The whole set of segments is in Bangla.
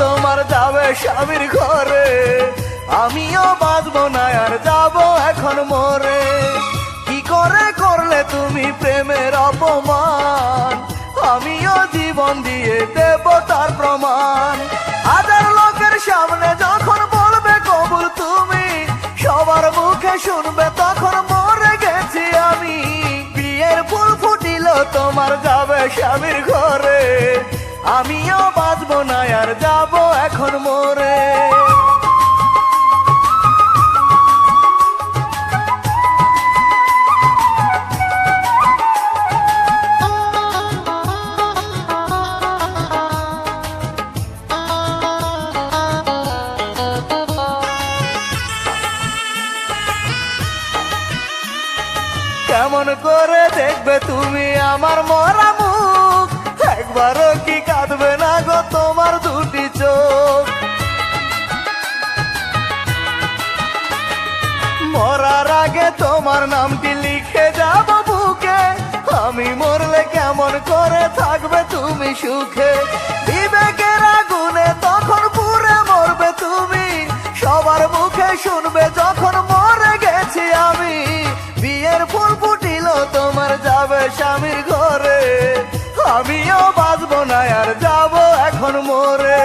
তোমার যাবে স্বামীর ঘরে, আমিও বাঁচবো না আর যাব এখন মরে। কি করে করলে তুমি প্রেমের অপমান, আমিও জীবন দিয়ে দেব তার প্রমাণ। হাজার লোকের সামনে যখন বলবে কবুল তুমি, সবার মুখে শুনবে তখন মরে গেছি আমি। বিয়ের ফুল ফুটিল তোমার যাবে স্বামীর ঘরে, আমিও বাঁচবো না আর যাব এখন মরে। কেমন করে দেখবে তুমি আমার মরা মুখ, একবারও কি কাঁদবে না গো তোমার দুটি চোখ? মরার আগে তোমার নামটি লিখে যাব বুকে, আমি মরলে কেমন করে থাকবে তুমি সুখে? বিবেকের আগুনে তখন পুড়ে মরবে তুমি, সবার মুখে শুনবে যখন মরে গেছি আমি। বিয়ের ফুল ফুটিল তোমার যাবে স্বামীর ঘরে, আমিও বাঁচবো না আর যাব এখন মরে।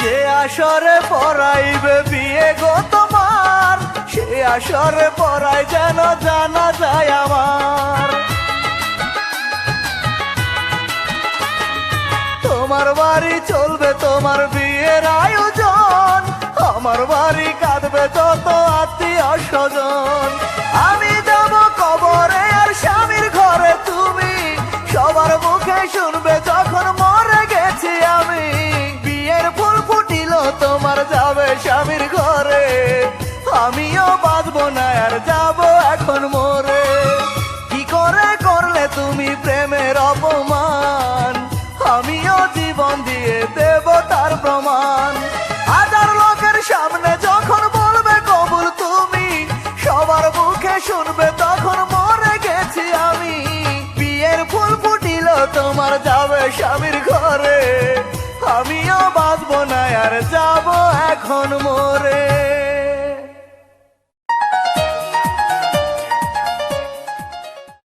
যে আসরে পড়াইবে বিয়ে গো তোমার, সে আসরে পড়াই যেন জানা যায় আমার। তোমার বাড়ি চলবে তোমার বিয়ের আয়োজন, আমার বাড়ি কাঁদবে যত আত্মীয় স্বজন। আমি যাব কবরে আর স্বামীর ঘরে তুমি, সবার মুখে শুনবে যখন মরে গেছি আমি। বিয়ের ফুল ফুটিল তোমার যাবে স্বামীর ঘরে, আমিও বাঁচবো না আর যাব এখন মরে। কি করে করলে তুমি প্রেমের অপমান, আমিও জীবন দিয়ে দেব তার প্রমাণ। হাজার লোকের সামনে যখন বলবে কবুল তুমি, সবার মুখে শুনবে তখন মরে গেছি আমি। বিয়ের ফুল ফুটিল তোমার যাবে স্বামীর ঘরে, আমিও বাঁচবো না আর যাব এখন মরে।